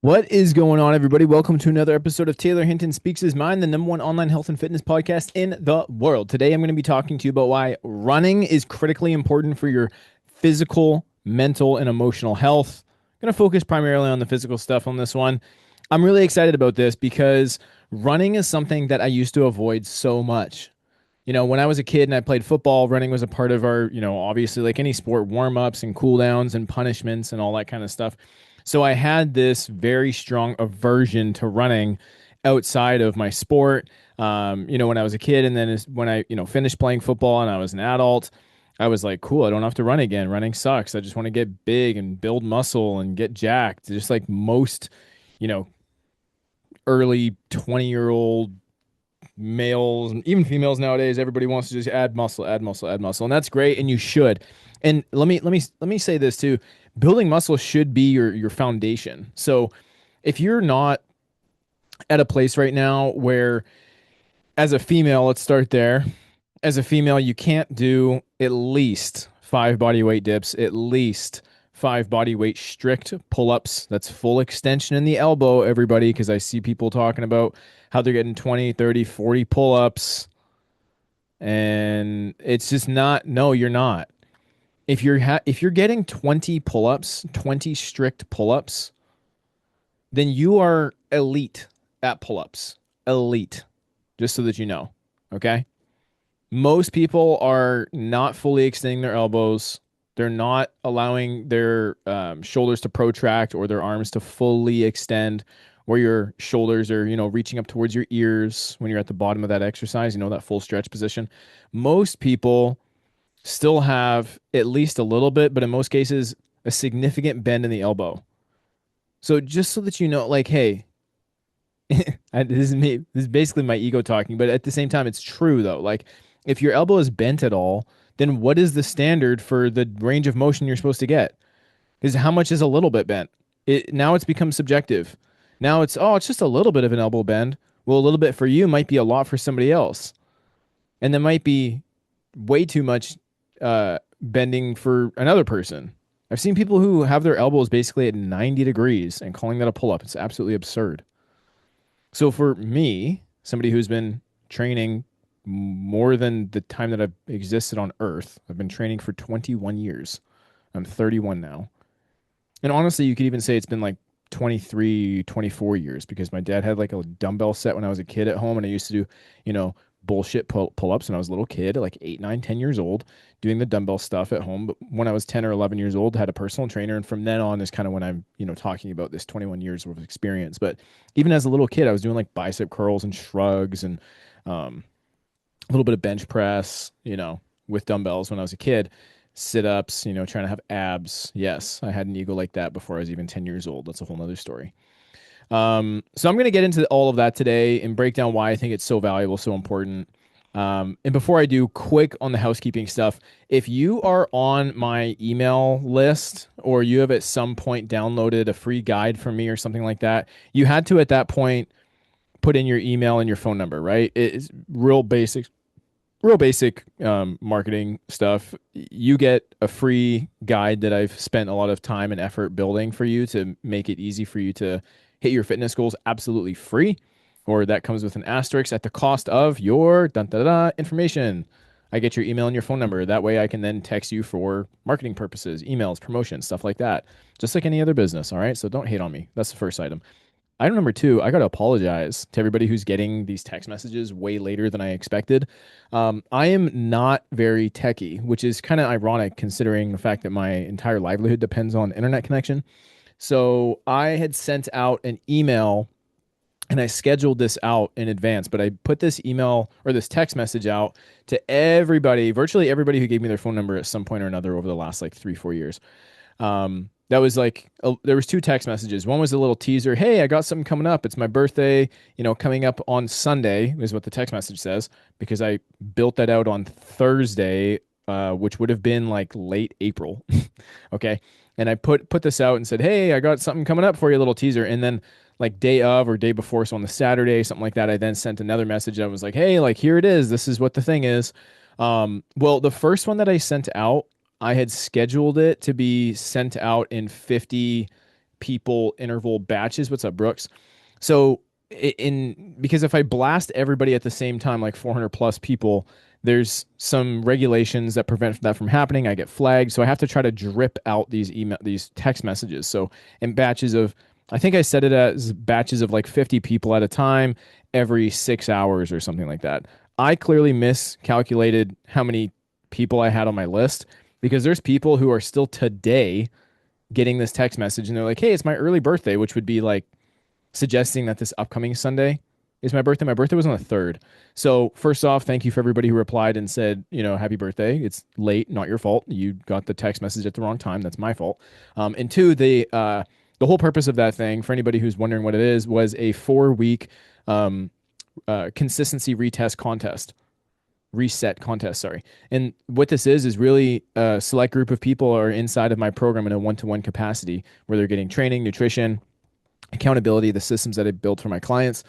What is going on, everybody? Welcome to another episode of Taylor Hinton Speaks His Mind, the number one online health and fitness podcast in the world. Today, I'm going to be talking to you about why running is critically important for your physical, mental, and emotional health. I'm going to focus primarily on the physical stuff on this one. I'm really excited about this because running is something that I used to avoid so much. When I was a kid and I played football, running was a part of our, obviously like any sport, warm ups and cool downs and punishments and all that kind of stuff. So I had this very strong aversion to running outside of my sport. When I was a kid, and then when I, finished playing football and I was an adult, I was like, cool, I don't have to run again. Running sucks. I just want to get big and build muscle and get jacked. Just like most, you know, early 20-year-old males and even females nowadays, everybody wants to just add muscle, add muscle, add muscle, and that's great, and you should. And let me say this too: building muscle should be your foundation. So if you're not at a place right now where, as a female, let's start there. As a female, you can't do at least five body weight dips, at least five body weight strict pull ups. That's full extension in the elbow, everybody, because I see people talking about how they're getting 20, 30, 40 pull ups. And it's just not, no, you're not. If you're getting 20 pull ups, 20 strict pull ups, then you are elite at pull ups. Elite, just so that you know. Okay. Most people are not fully extending their elbows. They're not allowing their shoulders to protract or their arms to fully extend, where your shoulders are, reaching up towards your ears when you're at the bottom of that exercise, that full stretch position. Most people still have at least a little bit, but in most cases, a significant bend in the elbow. So just so that you know, like, hey, this is me. This is basically my ego talking, but at the same time, it's true though. Like, if your elbow is bent at all, then what is the standard for the range of motion you're supposed to get? Because how much is a little bit bent? Now it's become subjective. Now it's just a little bit of an elbow bend. Well, a little bit for you might be a lot for somebody else, and there might be way too much bending for another person. I've seen people who have their elbows basically at 90 degrees and calling that a pull up. It's absolutely absurd. So for me, somebody who's been training more than the time that I've existed on Earth, I've been training for 21 years. I'm 31 now. And honestly, you could even say it's been like 23, 24 years, because my dad had like a dumbbell set when I was a kid at home, and I used to do, bullshit pull-ups when I was a little kid, like 8, 9, 10 years old, doing the dumbbell stuff at home. But when I was 10 or 11 years old, had a personal trainer. And from then on is kind of when I'm, talking about this 21 years worth of experience. But even as a little kid, I was doing like bicep curls and shrugs and a little bit of bench press, with dumbbells when I was a kid. Sit ups, trying to have abs. Yes, I had an ego like that before I was even 10 years old. That's a whole nother story. So I'm going to get into all of that today and break down why I think it's so valuable, so important. And before I do, quick on the housekeeping stuff. If you are on my email list, or you have at some point downloaded a free guide from me or something like that, you had to at that point put in your email and your phone number, right? It's real basic marketing stuff. You get a free guide that I've spent a lot of time and effort building for you to make it easy for you to hit your fitness goals absolutely free, or that comes with an asterisk at the cost of your dun, dun, dun, information. I get your email and your phone number. That way I can then text you for marketing purposes, emails, promotions, stuff like that. Just like any other business. All right. So don't hate on me. That's the first item. Item number two, I got to apologize to everybody who's getting these text messages way later than I expected. I am not very techy, which is kind of ironic considering the fact that my entire livelihood depends on internet connection. So I had sent out an email and I scheduled this out in advance, but I put this email or this text message out to everybody, virtually everybody who gave me their phone number at some point or another over the last like 3, 4 years. That was like there was two text messages. One was a little teaser. Hey, I got something coming up. It's my birthday, coming up on Sunday is what the text message says, because I built that out on Thursday, which would have been like late April. Okay. And I put this out and said, hey, I got something coming up for you, a little teaser. And then like day of or day before, so on the Saturday, something like that, I then sent another message that was like, hey, like here it is. This is what the thing is. Well, the first one that I sent out, I had scheduled it to be sent out in 50 people interval batches. What's up, Brooks? So because if I blast everybody at the same time, like 400 plus people, there's some regulations that prevent that from happening. I get flagged, so I have to try to drip out these text messages. So in batches of, I think I set it as batches of like 50 people at a time every 6 hours or something like that. I clearly miscalculated how many people I had on my list because there's people who are still today getting this text message and they're like, "Hey, it's my early birthday," which would be like suggesting that this upcoming Sunday is my birthday. My birthday was on the 3rd. So, first off, thank you for everybody who replied and said, happy birthday. It's late, not your fault. You got the text message at the wrong time. That's my fault. And two, the whole purpose of that thing, for anybody who's wondering what it is, was a 4-week consistency retest contest. Reset contest, sorry. And what this is really a select group of people are inside of my program in a one-to-one capacity where they're getting training, nutrition, accountability, the systems that I built for my clients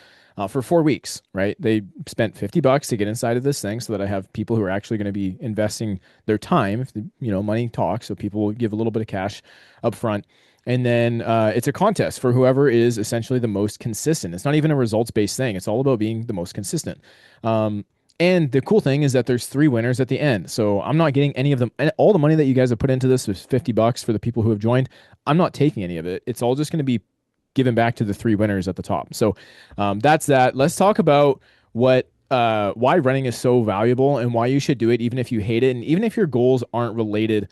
for 4 weeks, right? They spent $50 to get inside of this thing so that I have people who are actually going to be investing their time. If money talks, so people will give a little bit of cash up front. And then it's a contest for whoever is essentially the most consistent. It's not even a results-based thing. It's all about being the most consistent. And the cool thing is that there's 3 winners at the end. So I'm not getting any of them. And all the money that you guys have put into this was $50 for the people who have joined. I'm not taking any of it. It's all just going to be given back to the 3 winners at the top. So that's that. Let's talk about why running is so valuable and why you should do it, even if you hate it. And even if your goals aren't related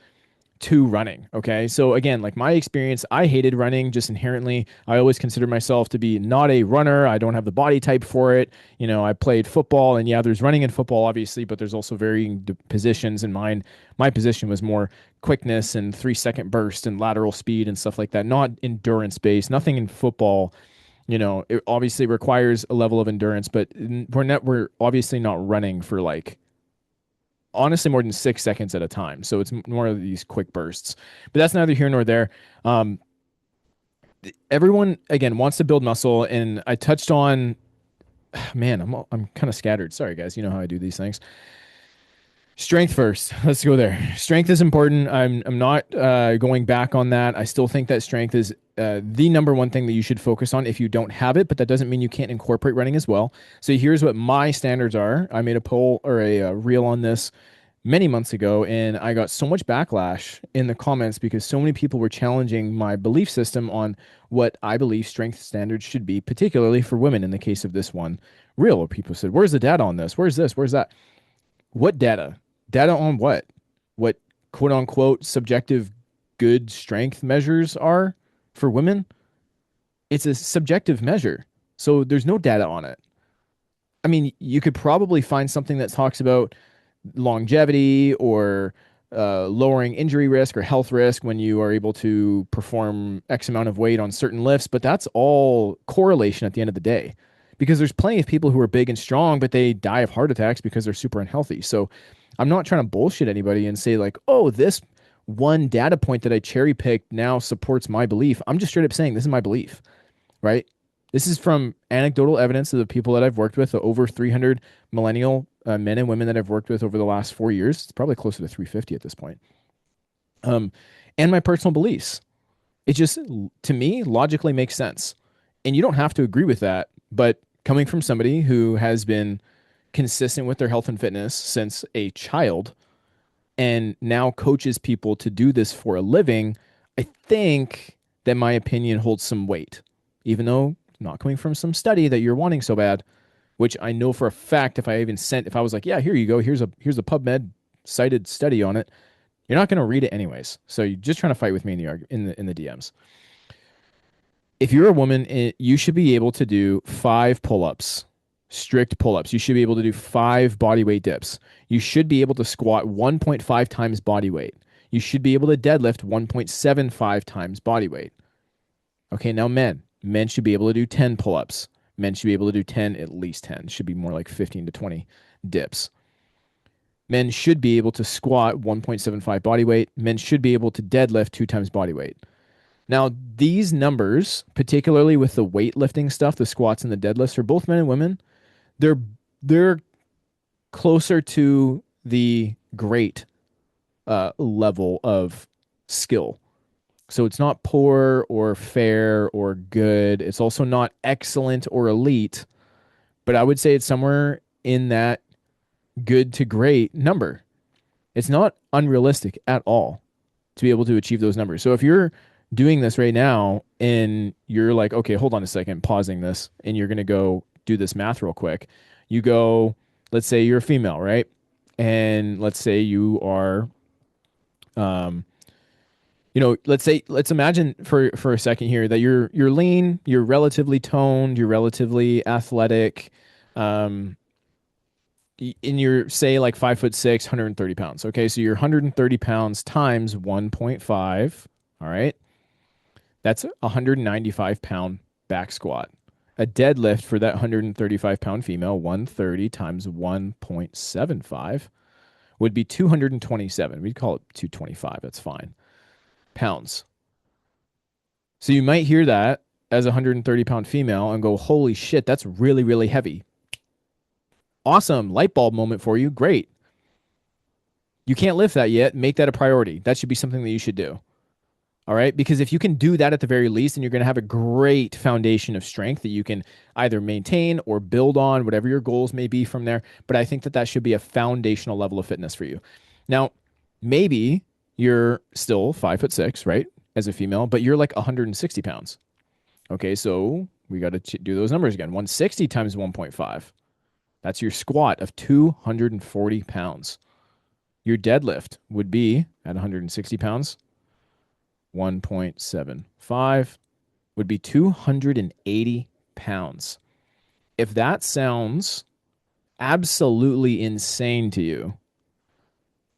to running. Okay. So again, like my experience, I hated running just inherently. I always considered myself to be not a runner. I don't have the body type for it. I played football and yeah, there's running in football, obviously, but there's also varying positions in mine. My position was more quickness and 3-second burst and lateral speed and stuff like that, not endurance based, nothing in football. It obviously requires a level of endurance, but we're obviously not running for like, honestly more than 6 seconds at a time. So it's more of these quick bursts. But that's neither here nor there. Everyone again wants to build muscle, and I touched on. Man, I'm kind of scattered. Sorry, guys. You know how I do these things. Strength first. Let's go there. Strength is important. I'm not going back on that. I still think that strength is the number one thing that you should focus on if you don't have it, but that doesn't mean you can't incorporate running as well. So here's what my standards are. I made a poll or a reel on this many months ago, and I got so much backlash in the comments because so many people were challenging my belief system on what I believe strength standards should be, particularly for women in the case of this one reel, where people said, where's the data on this? Where's this? Where's that? What data? Data on what? What quote unquote subjective good strength measures are for women? It's a subjective measure. So there's no data on it. I mean, you could probably find something that talks about longevity or lowering injury risk or health risk when you are able to perform X amount of weight on certain lifts, but that's all correlation at the end of the day. Because there's plenty of people who are big and strong, but they die of heart attacks because they're super unhealthy. So I'm not trying to bullshit anybody and say like, oh, this one data point that I cherry picked now supports my belief. I'm just straight up saying this is my belief, right? This is from anecdotal evidence of the people that I've worked with, the over 300 millennial men and women that I've worked with over the last 4 years. It's probably closer to 350 at this point. And my personal beliefs. It just, to me, logically makes sense. And you don't have to agree with that, but coming from somebody who has been consistent with their health and fitness since a child and now coaches people to do this for a living, I think that my opinion holds some weight, even though not coming from some study that you're wanting so bad, which I know for a fact if I was like, yeah, here you go, here's a PubMed cited study on it, you're not going to read it anyways. So you're just trying to fight with me in the DMs. If you're a woman, you should be able to do 5 pull-ups, strict pull-ups. You should be able to do 5 body weight dips. You should be able to squat 1.5 times body weight. You should be able to deadlift 1.75 times body weight. Okay, now men should be able to do 10 pull-ups. Men should be able to do 10, at least 10. It should be more like 15 to 20 dips. Men should be able to squat 1.75 body weight. Men should be able to deadlift 2 times body weight. Now, these numbers, particularly with the weightlifting stuff, the squats and the deadlifts for both men and women, they're closer to the great level of skill. So it's not poor or fair or good. It's also not excellent or elite, but I would say it's somewhere in that good to great number. It's not unrealistic at all to be able to achieve those numbers. So if you're doing this right now and you're like, okay, hold on a second, pausing this, and you're going to go do this math real quick. You go, let's say you're a female, right? And let's say you are, um, let's imagine for a second here that you're lean, you're relatively toned, you're relatively athletic, um, and you're say like 5'6", 130 pounds. Okay, so you're 130 pounds times 1.5. All right, that's a 195-pound back squat. A deadlift for that 135-pound female, 130 times 1.75 would be 227. We'd call it 225. That's fine. Pounds. So you might hear that as a 130-pound female and go, holy shit, that's really, really heavy. Awesome. Light bulb moment for you. Great. You can't lift that yet. Make that a priority. That should be something that you should do. All right. Because if you can do that at the very least, then you're going to have a great foundation of strength that you can either maintain or build on, whatever your goals may be from there. But I think that that should be a foundational level of fitness for you. Now, maybe you're still 5'6", right? As a female, but you're like 160 pounds. Okay. So we got to do those numbers again. 160 times 1.5. That's your squat of 240 pounds. Your deadlift would be at 160 pounds. 1.75 would be 280 pounds. If that sounds absolutely insane to you,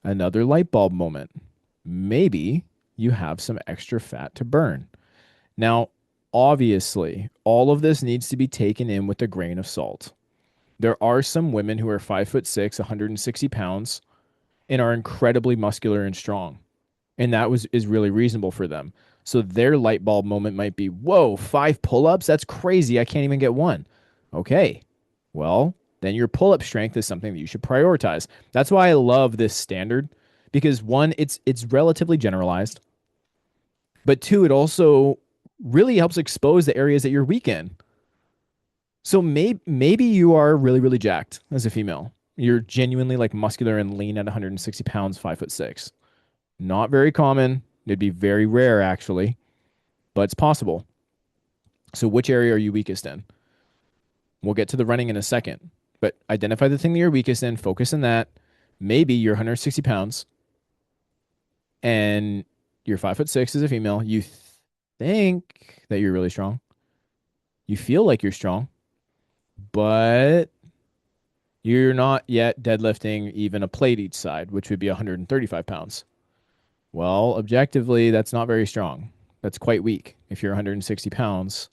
another light bulb moment. Maybe you have some extra fat to burn. Now, obviously, all of this needs to be taken in with a grain of salt. There are some women who are 5'6", 160 pounds, and are incredibly muscular and strong. And that is really reasonable for them. So their light bulb moment might be, whoa, 5 pull-ups? That's crazy. I can't even get one. Okay. Well, then your pull-up strength is something that you should prioritize. That's why I love this standard, because one, it's relatively generalized. But two, it also really helps expose the areas that you're weak in. So maybe you are really, really jacked as a female. You're genuinely like muscular and lean at 160 pounds, 5'6". Not very common. It'd be very rare, actually, but it's possible. So which area are you weakest in? We'll get to the running in a second, but identify the thing that you're weakest in, focus on that. Maybe you're 160 pounds and you're 5'6" as a female. You think that you're really strong. You feel like you're strong, but you're not yet deadlifting even a plate each side, which would be 135 pounds. Well, objectively, that's not very strong. That's quite weak if you're 160 pounds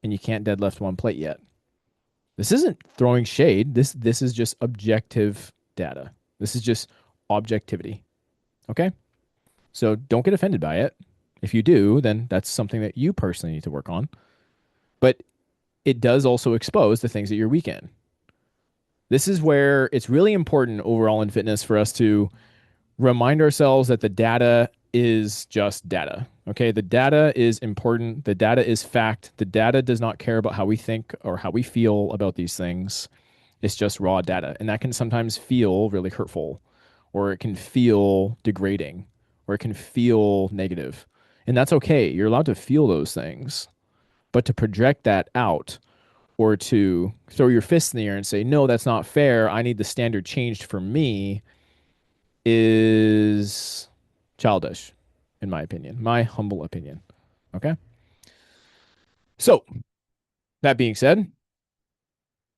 and you can't deadlift one plate yet. This isn't throwing shade. This is just objective data. This is just objectivity. Okay? So don't get offended by it. If you do, then that's something that you personally need to work on. But it does also expose the things that you're weak in. This is where it's really important overall in fitness for us to remind ourselves that the data is just data. Okay. The data is important. The data is fact. The data does not care about how we think or how we feel about these things. It's just raw data. And that can sometimes feel really hurtful, or it can feel degrading, or it can feel negative. And that's okay. You're allowed to feel those things. But to project that out, or to throw your fist in the air and say, no, that's not fair, I need the standard changed for me, is childish, in my opinion, my humble opinion. Okay. So that being said,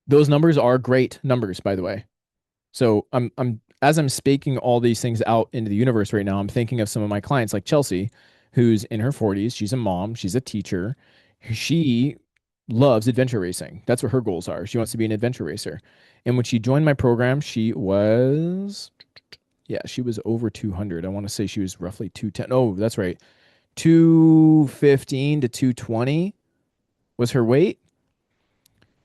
those numbers are great numbers, by the way. So I'm as I'm speaking all these things out into the universe right now, I'm thinking of some of my clients like Chelsea, who's in her 40s. She's a mom. She's a teacher. She loves adventure racing. That's what her goals are. She wants to be an adventure racer. And when she joined my program, she was over 200. I want to say she was roughly 210. Oh, that's right. 215 to 220 was her weight.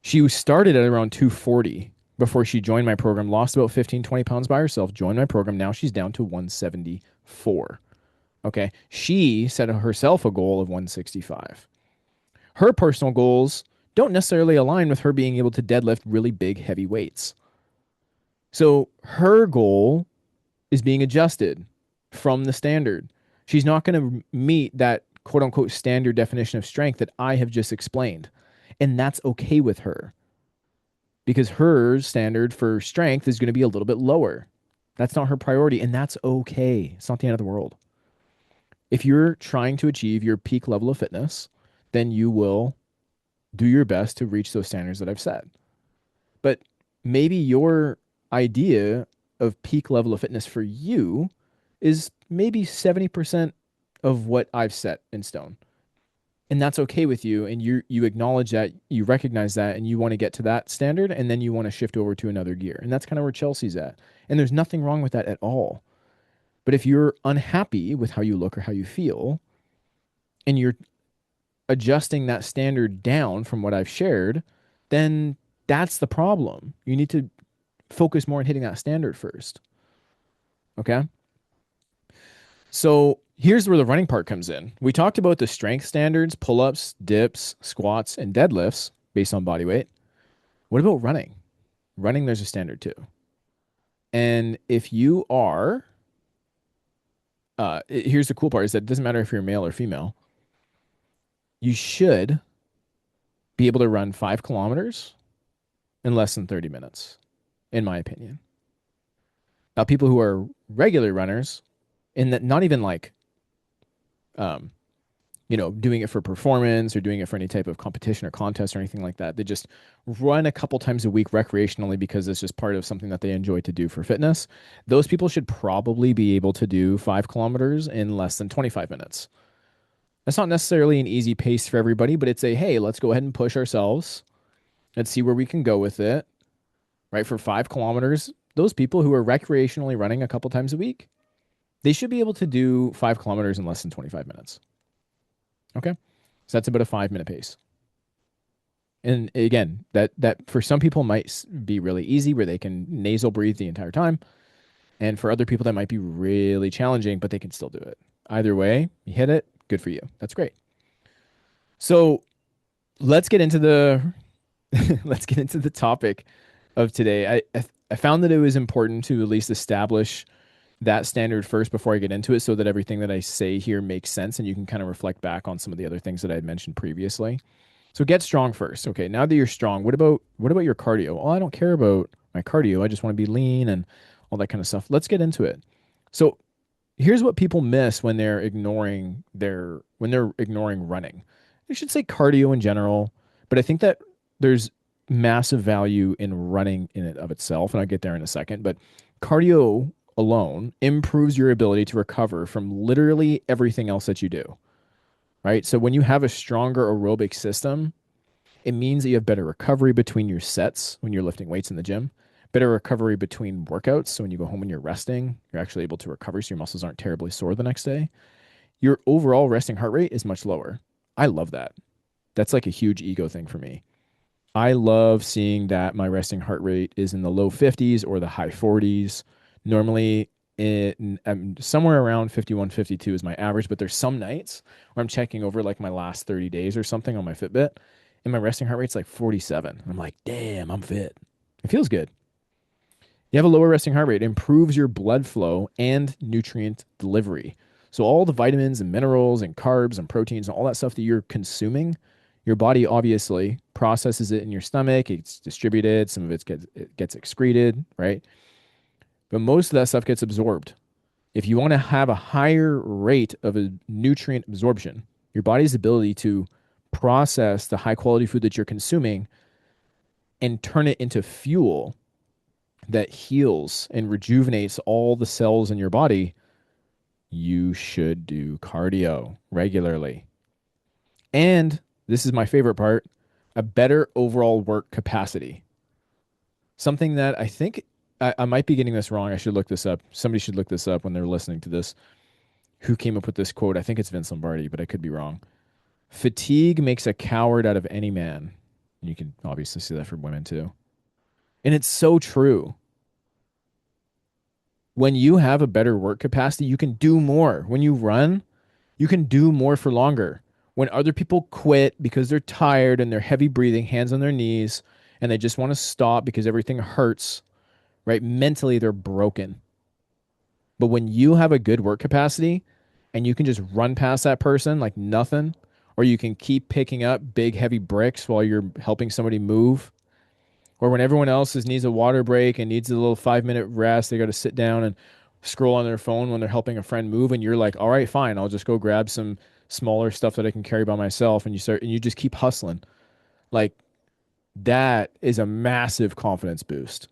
She started at around 240 before she joined my program, lost about 15, 20 pounds by herself, joined my program. Now she's down to 174. Okay. She set herself a goal of 165. Her personal goals don't necessarily align with her being able to deadlift really big, heavy weights. So her goal is being adjusted from the standard. She's not going to meet that quote unquote standard definition of strength that I have just explained. And that's okay with her because her standard for strength is going to be a little bit lower. That's not her priority, and that's okay. It's not the end of the world. If you're trying to achieve your peak level of fitness, then you will do your best to reach those standards that I've set. But maybe your idea of peak level of fitness for you is maybe 70% of what I've set in stone. And that's okay with you. And you acknowledge that, you recognize that, and you want to get to that standard, and then you want to shift over to another gear. And that's kind of where Chelsea's at. And there's nothing wrong with that at all. But if you're unhappy with how you look or how you feel, and you're adjusting that standard down from what I've shared, then that's the problem. You need to focus more on hitting that standard first. Okay. So here's where the running part comes in. We talked about the strength standards, pull ups, dips, squats, and deadlifts based on body weight. What about running? Running, there's a standard too. And if you are, here's the cool part is that it doesn't matter if you're male or female, you should be able to run 5 kilometers in less than 30 minutes, in my opinion. Now, people who are regular runners, in that not even like, um, doing it for performance or doing it for any type of competition or contest or anything like that. They just run a couple times a week recreationally because it's just part of something that they enjoy to do for fitness. Those people should probably be able to do 5 kilometers in less than 25 minutes. That's not necessarily an easy pace for everybody, but it's a, hey, let's go ahead and push ourselves. Let's see where we can go with it, right? For 5 kilometers, those people who are recreationally running a couple times a week, they should be able to do 5 kilometers in less than 25 minutes. Okay. So that's about a 5 minute pace. And again, that for some people might be really easy where they can nasal breathe the entire time. And for other people, that might be really challenging, but they can still do it. Either way, you hit it, good for you. That's great. So let's get into the let's get into the topic of today. I found that it was important to at least establish that standard first before I get into it so that everything that I say here makes sense and you can kind of reflect back on some of the other things that I had mentioned previously. So get strong first. Okay, now that you're strong, what about your cardio? Well, I don't care about my cardio. I just want to be lean and all that kind of stuff. Let's get into it. So here's what people miss when they're ignoring running. I should say cardio in general, but I think that there's massive value in running in it of itself, and I'll get there in a second. But cardio alone improves your ability to recover from literally everything else that you do, right? So when you have a stronger aerobic system, it means that you have better recovery between your sets when you're lifting weights in the gym, better recovery between workouts. So when you go home and you're resting, you're actually able to recover so your muscles aren't terribly sore the next day. Your overall resting heart rate is much lower. I love that. That's like a huge ego thing for me. I love seeing that my resting heart rate is in the low 50s or the high 40s. Normally, somewhere around 51, 52 is my average, but there's some nights where I'm checking over like my last 30 days or something on my Fitbit, and my resting heart rate's like 47. I'm like, damn, I'm fit. It feels good. You have a lower resting heart rate, it improves your blood flow and nutrient delivery. So all the vitamins and minerals and carbs and proteins and all that stuff that you're consuming, your body obviously processes it in your stomach. It's distributed. Some of it gets excreted, right? But most of that stuff gets absorbed. If you want to have a higher rate of a nutrient absorption, your body's ability to process the high quality food that you're consuming and turn it into fuel that heals and rejuvenates all the cells in your body, you should do cardio regularly. And this is my favorite part, a better overall work capacity. Something that I think I might be getting this wrong. I should look this up. Somebody should look this up when they're listening to this. Who came up with this quote? I think it's Vince Lombardi, but I could be wrong. Fatigue makes a coward out of any man. And you can obviously see that for women too. And it's so true. When you have a better work capacity, you can do more. When you run, you can do more for longer. When other people quit because they're tired and they're heavy breathing, hands on their knees, and they just want to stop because everything hurts, right? Mentally, they're broken. But when you have a good work capacity and you can just run past that person like nothing, or you can keep picking up big, heavy bricks while you're helping somebody move, or when everyone else needs a water break and needs a little 5 minute rest, they got to sit down and scroll on their phone when they're helping a friend move, and you're like, all right, fine, I'll just go grab some smaller stuff that I can carry by myself, and you just keep hustling. Like that is a massive confidence boost.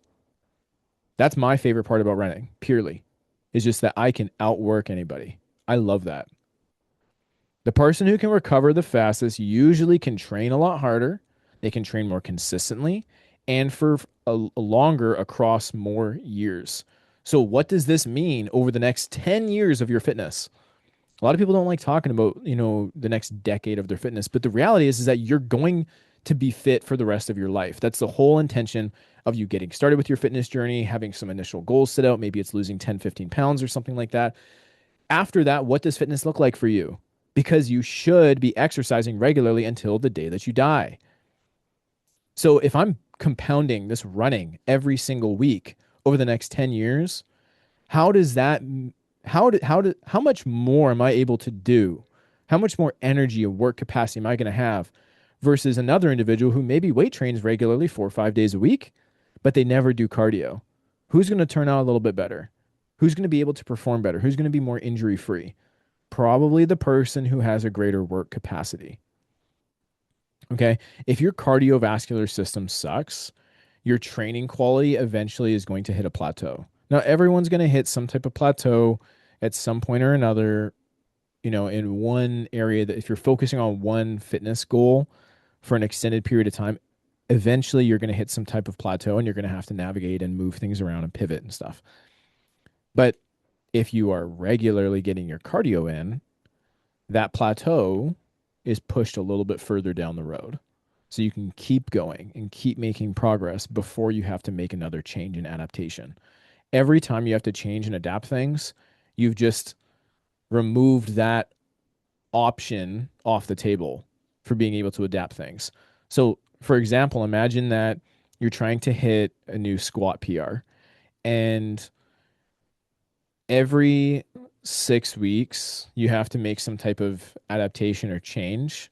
That's my favorite part about running, purely, is just that I can outwork anybody. I love that. The person who can recover the fastest usually can train a lot harder, they can train more consistently, and for a longer across more years. So, what does this mean over the next 10 years of your fitness? A lot of people don't like talking about, the next decade of their fitness, but the reality is that you're going to be fit for the rest of your life. That's the whole intention of you getting started with your fitness journey, having some initial goals set out. Maybe it's losing 10, 15 pounds or something like that. After that, what does fitness look like for you? Because you should be exercising regularly until the day that you die. So if I'm compounding this running every single week over the next 10 years, how does that how much more am I able to do? How much more energy and work capacity am I going to have versus another individual who maybe weight trains regularly 4 or 5 days a week, but they never do cardio? Who's going to turn out a little bit better? Who's going to be able to perform better? Who's going to be more injury free? Probably the person who has a greater work capacity. Okay. If your cardiovascular system sucks, your training quality eventually is going to hit a plateau. Now, everyone's going to hit some type of plateau at some point or another, in one area that if you're focusing on one fitness goal for an extended period of time, eventually you're going to hit some type of plateau and you're going to have to navigate and move things around and pivot and stuff. But if you are regularly getting your cardio in, that plateau is pushed a little bit further down the road. So you can keep going and keep making progress before you have to make another change in adaptation. Every time you have to change and adapt things, you've just removed that option off the table for being able to adapt things. So, for example, imagine that you're trying to hit a new squat PR, and every 6 weeks you have to make some type of adaptation or change,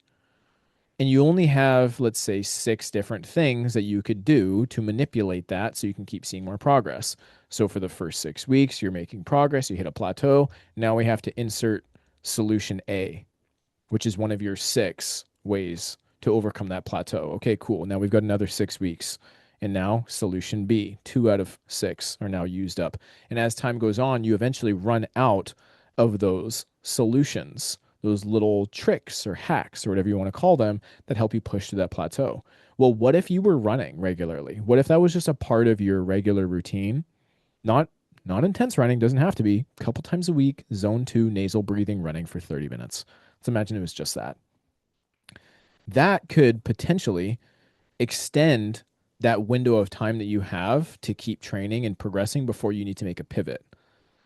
and you only have, let's say, six different things that you could do to manipulate that so you can keep seeing more progress. So for the first 6 weeks you're making progress, you hit a plateau. Now we have to insert solution A, which is one of your six ways to overcome that plateau. Okay, cool. Now we've got another 6 weeks. And now solution B, 2 out of 6 are now used up. And as time goes on, you eventually run out of those solutions, those little tricks or hacks or whatever you want to call them that help you push to that plateau. Well, what if you were running regularly? What if that was just a part of your regular routine? Not not intense running, doesn't have to be. A couple times a week, zone 2 nasal breathing running for 30 minutes. Let's imagine it was just that. That could potentially extend that window of time that you have to keep training and progressing before you need to make a pivot.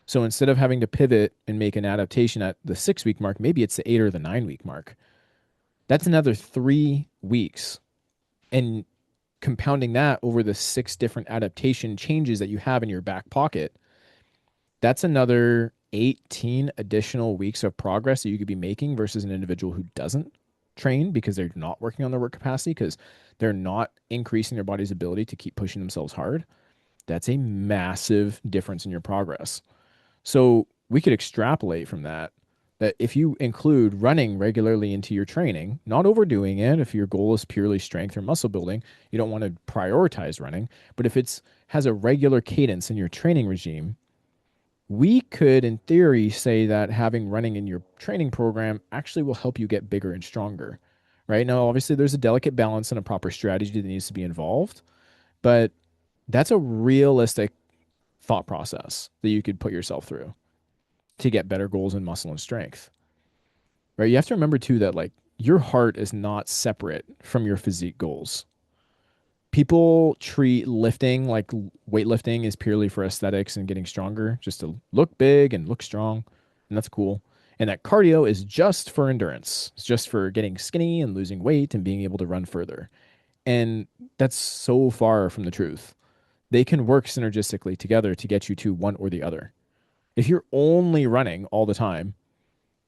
So instead of having to pivot and make an adaptation at the 6 week mark, maybe it's the 8 or the 9 week mark. That's another 3 weeks. And compounding that over the six different adaptation changes that you have in your back pocket, that's another 18 additional weeks of progress that you could be making versus an individual who doesn't train because they're not working on their work capacity because they're not increasing their body's ability to keep pushing themselves hard. That's a massive difference in your progress. So we could extrapolate from that if you include running regularly into your training, not overdoing it, if your goal is purely strength or muscle building, you don't want to prioritize running, but if it's has a regular cadence in your training regime, we could, in theory, say that having running in your training program actually will help you get bigger and stronger. Right now, obviously, there's a delicate balance and a proper strategy that needs to be involved, but that's a realistic thought process that you could put yourself through to get better goals in muscle and strength. Right? You have to remember too that like your heart is not separate from your physique goals. People treat lifting like weightlifting is purely for aesthetics and getting stronger, just to look big and look strong, and that's cool. And that cardio is just for endurance. It's just for getting skinny and losing weight and being able to run further. And that's so far from the truth. They can work synergistically together to get you to one or the other. If you're only running all the time,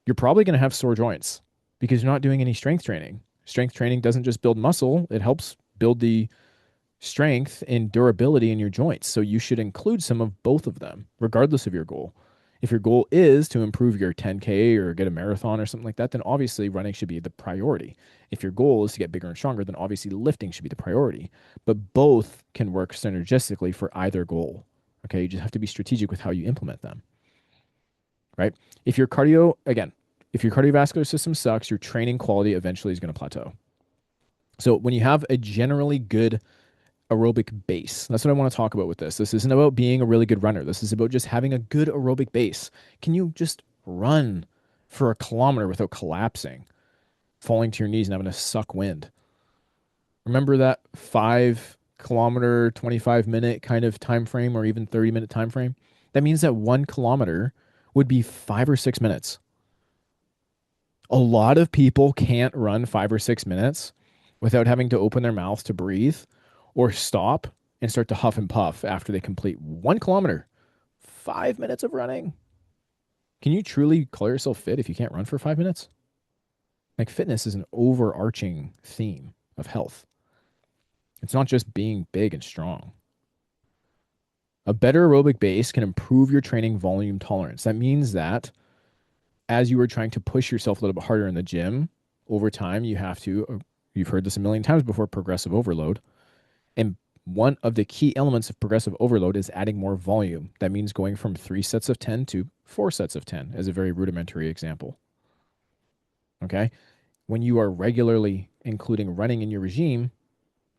you're probably going to have sore joints because you're not doing any strength training. Strength training doesn't just build muscle, it helps build the strength and durability in your joints. So you should include some of both of them, regardless of your goal. If your goal is to improve your 10K or get a marathon or something like that, then obviously running should be the priority. If your goal is to get bigger and stronger, then obviously lifting should be the priority. But both can work synergistically for either goal. Okay, you just have to be strategic with how you implement them, right? If your cardio, again, if your cardiovascular system sucks, your training quality eventually is going to plateau. So when you have a generally good aerobic base. That's what I want to talk about with this. This isn't about being a really good runner. This is about just having a good aerobic base. Can you just run for a kilometer without collapsing, falling to your knees and having to suck wind? Remember that 5 kilometer, 25-minute kind of time frame or even 30-minute time frame? That means that 1 kilometer would be 5 or 6 minutes. A lot of people can't run 5 or 6 minutes without having to open their mouths to breathe or stop and start to huff and puff after they complete 1 kilometer. 5 minutes of running. Can you truly call yourself fit if you can't run for 5 minutes? Like, fitness is an overarching theme of health. It's not just being big and strong. A better aerobic base can improve your training volume tolerance. That means that as you are trying to push yourself a little bit harder in the gym, over time, you've heard this a million times before, progressive overload. And one of the key elements of progressive overload is adding more volume. That means going from 3 sets of 10 to 4 sets of 10 as a very rudimentary example. Okay. When you are regularly including running in your regime,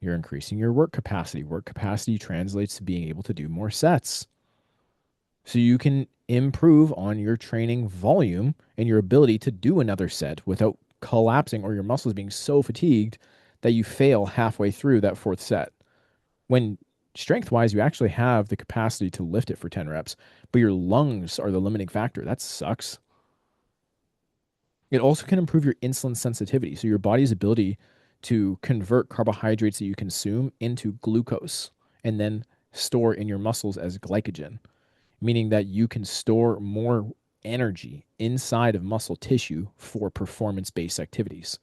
you're increasing your work capacity. Work capacity translates to being able to do more sets. So you can improve on your training volume and your ability to do another set without collapsing or your muscles being so fatigued that you fail halfway through that fourth set. When strength wise, you actually have the capacity to lift it for 10 reps, but your lungs are the limiting factor. That sucks. It also can improve your insulin sensitivity. So your body's ability to convert carbohydrates that you consume into glucose and then store in your muscles as glycogen, meaning that you can store more energy inside of muscle tissue for performance-based activities.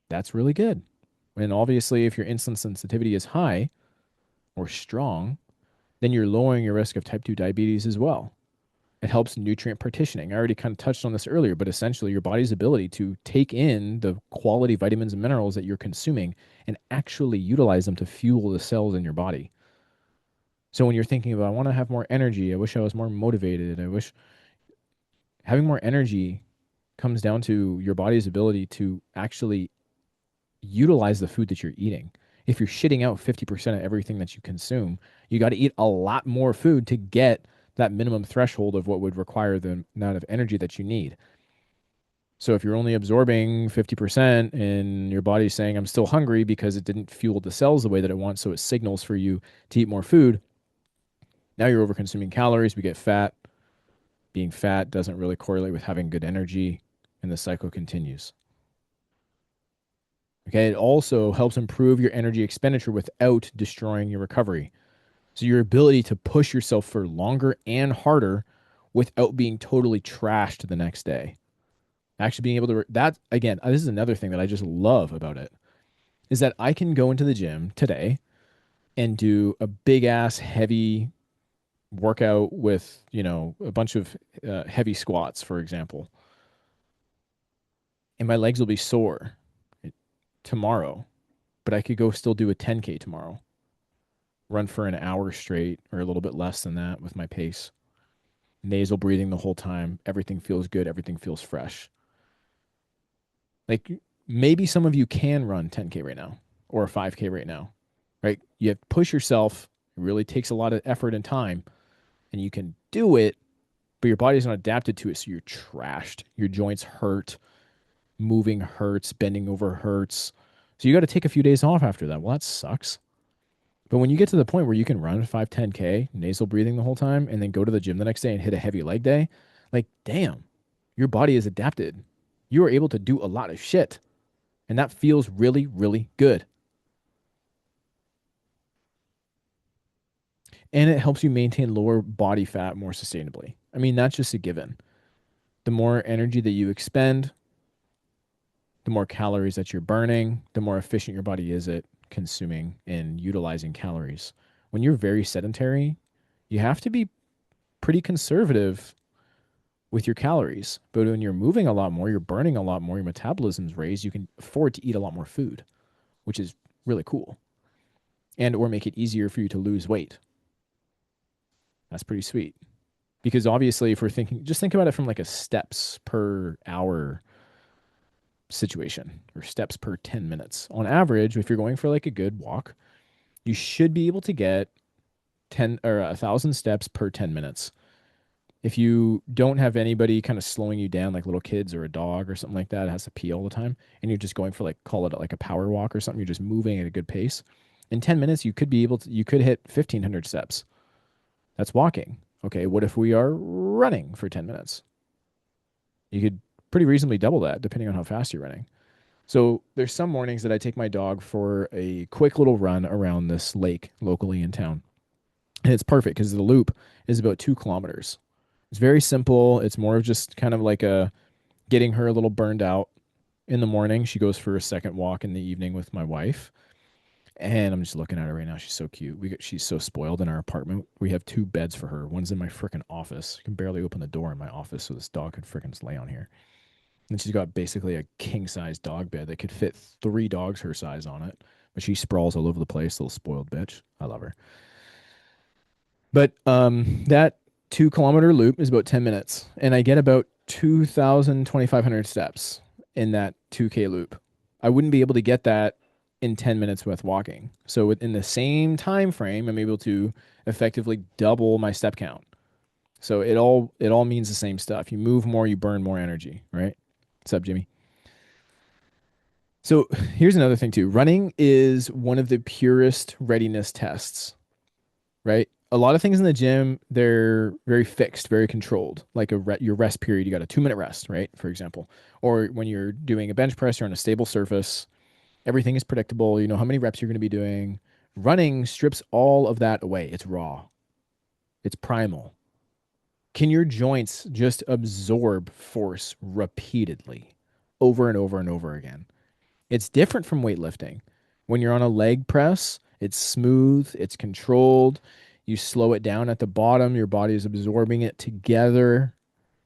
That's really good. And obviously, if your insulin sensitivity is high or strong, then you're lowering your risk of type 2 diabetes as well. It helps nutrient partitioning. I already kind of touched on this earlier, but essentially your body's ability to take in the quality vitamins and minerals that you're consuming and actually utilize them to fuel the cells in your body. So when you're thinking about, I want to have more energy, I wish I was more motivated, I wish having more energy comes down to your body's ability to actually utilize the food that you're eating. If you're shitting out 50% of everything that you consume, you got to eat a lot more food to get that minimum threshold of what would require the amount of energy that you need. So if you're only absorbing 50% and your body's saying, I'm still hungry because it didn't fuel the cells the way that it wants, so it signals for you to eat more food, now you're overconsuming calories. We get fat. Being fat doesn't really correlate with having good energy, and the cycle continues. Okay, it also helps improve your energy expenditure without destroying your recovery. So your ability to push yourself for longer and harder without being totally trashed the next day. Actually being able to, that again, this is another thing that I just love about it, is that I can go into the gym today and do a big ass heavy workout with, a bunch of heavy squats, for example. And my legs will be sore tomorrow, but I could go still do a 10K tomorrow, run for an hour straight or a little bit less than that with my pace. Nasal breathing the whole time. Everything feels good. Everything feels fresh. Like, maybe some of you can run 10K right now or a 5K right now, right? You have to push yourself. It really takes a lot of effort and time, and you can do it, but your body's not adapted to it. So you're trashed. Your joints hurt. Moving hurts. Bending over hurts. So you got to take a few days off after that. Well, that sucks. But when you get to the point where you can run 5, 10K, nasal breathing the whole time, and then go to the gym the next day and hit a heavy leg day, like, damn, your body is adapted. You are able to do a lot of shit. And that feels really, really good. And it helps you maintain lower body fat more sustainably. I mean, that's just a given. The more energy that you expend, the more calories that you're burning, the more efficient your body is at consuming and utilizing calories. When you're very sedentary, you have to be pretty conservative with your calories. But when you're moving a lot more, you're burning a lot more, your metabolism's raised, you can afford to eat a lot more food, which is really cool. And or make it easier for you to lose weight. That's pretty sweet. Because obviously if we're thinking, just think about it from like a steps per hour situation or steps per 10 minutes. On average, if you're going for like a good walk, you should be able to get 10 or 1,000 steps per 10 minutes. If you don't have anybody kind of slowing you down, like little kids or a dog or something like that, it has to pee all the time, and you're just going for like, call it like a power walk or something, you're just moving at a good pace. In 10 minutes, you could be able to, you could hit 1,500 steps. That's walking. Okay, what if we are running for 10 minutes? You could pretty reasonably double that depending on how fast you're running. So there's some mornings that I take my dog for a quick little run around this lake locally in town. And it's perfect because the loop is about 2 kilometers. It's very simple. It's more of just kind of like a getting her a little burned out in the morning. She goes for a second walk in the evening with my wife. And I'm just looking at her right now. She's so cute. She's so spoiled in our apartment. We have 2 beds for her. One's in my freaking office. I can barely open the door in my office so this dog could freaking just lay on here. And she's got basically a king size dog bed that could fit 3 dogs her size on it. But she sprawls all over the place, little spoiled bitch. I love her. But that 2 kilometer loop is about 10 minutes. And I get about 2,500 steps in that 2K loop. I wouldn't be able to get that in 10 minutes with walking. So within the same time frame, I'm able to effectively double my step count. So it all means the same stuff. You move more, you burn more energy, right? What's up, Jimmy? So here's another thing too. Running is one of the purest readiness tests, right? A lot of things in the gym, they're very fixed, very controlled. Like your rest period, you got a 2 minute rest, right? For example, or when you're doing a bench press, you're on a stable surface. Everything is predictable. You know how many reps you're going to be doing. Running strips all of that away. It's raw. It's primal. Can your joints just absorb force repeatedly over and over and over again? It's different from weightlifting. When you're on a leg press, it's smooth, it's controlled. You slow it down at the bottom, your body is absorbing it together,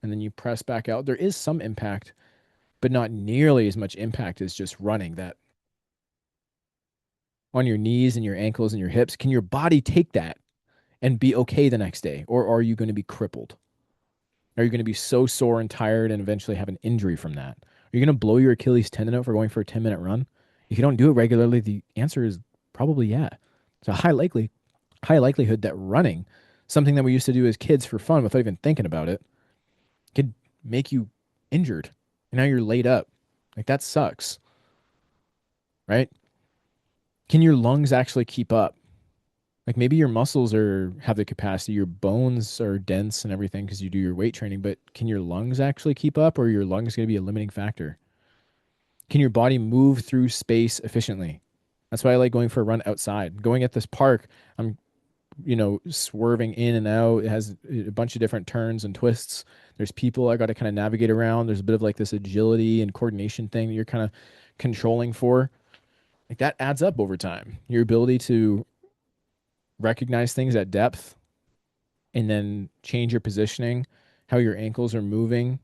and then you press back out. There is some impact, but not nearly as much impact as just running that on your knees and your ankles and your hips. Can your body take that and be okay the next day? Or are you going to be crippled? Are you going to be so sore and tired and eventually have an injury from that? Are you going to blow your Achilles tendon out for going for a 10-minute run? If you don't do it regularly, the answer is probably yeah. It's a high likelihood that running, something that we used to do as kids for fun without even thinking about it, could make you injured. And now you're laid up. Like that sucks, right? Can your lungs actually keep up? Like maybe your muscles are have the capacity, your bones are dense and everything because you do your weight training, but can your lungs actually keep up, or are your lungs going to be a limiting factor? Can your body move through space efficiently? That's why I like going for a run outside. Going at this park, I'm, swerving in and out. It has a bunch of different turns and twists. There's people I got to kind of navigate around. There's a bit of like this agility and coordination thing that you're kind of controlling for. Like that adds up over time. Your ability to recognize things at depth and then change your positioning, how your ankles are moving.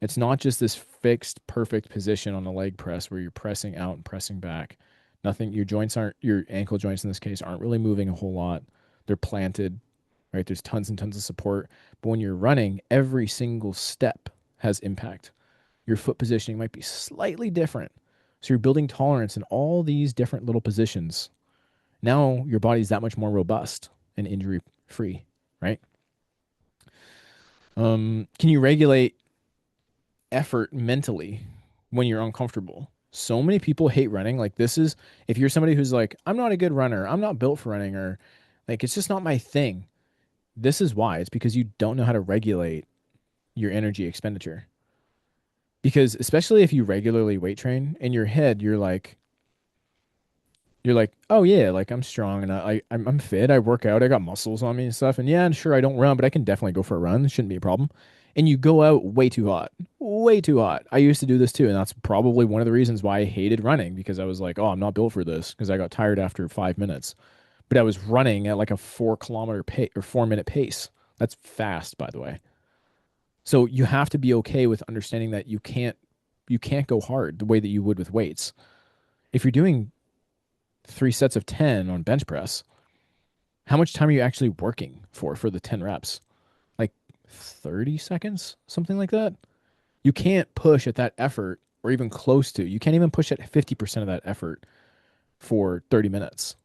It's not just this fixed, perfect position on the leg press where you're pressing out and pressing back. Nothing, your ankle joints in this case aren't really moving a whole lot. They're planted, right? There's tons and tons of support. But when you're running, every single step has impact. Your foot positioning might be slightly different. So you're building tolerance in all these different little positions. Now your body's that much more robust and injury free, right? Can you regulate effort mentally when you're uncomfortable? So many people hate running. Like this is if you're somebody who's like, I'm not a good runner, I'm not built for running, or like it's just not my thing. This is why. It's because you don't know how to regulate your energy expenditure. Because especially if you regularly weight train in your head, you're like, oh yeah, like I'm strong and I'm fit. I work out. I got muscles on me and stuff. And yeah, and sure I don't run, but I can definitely go for a run. It shouldn't be a problem. And you go out way too hot, way too hot. I used to do this too, and that's probably one of the reasons why I hated running because I was like, oh, I'm not built for this because I got tired after 5 minutes. But I was running at like a 4 kilometer pace or 4 minute pace. That's fast, by the way. So you have to be okay with understanding that you can't go hard the way that you would with weights. If you're doing 3 sets of 10 on bench press, how much time are you actually working for the 10 reps? Like 30 seconds, something like that. You can't push at that effort or even close to. You can't even push at 50% of that effort for 30 minutes,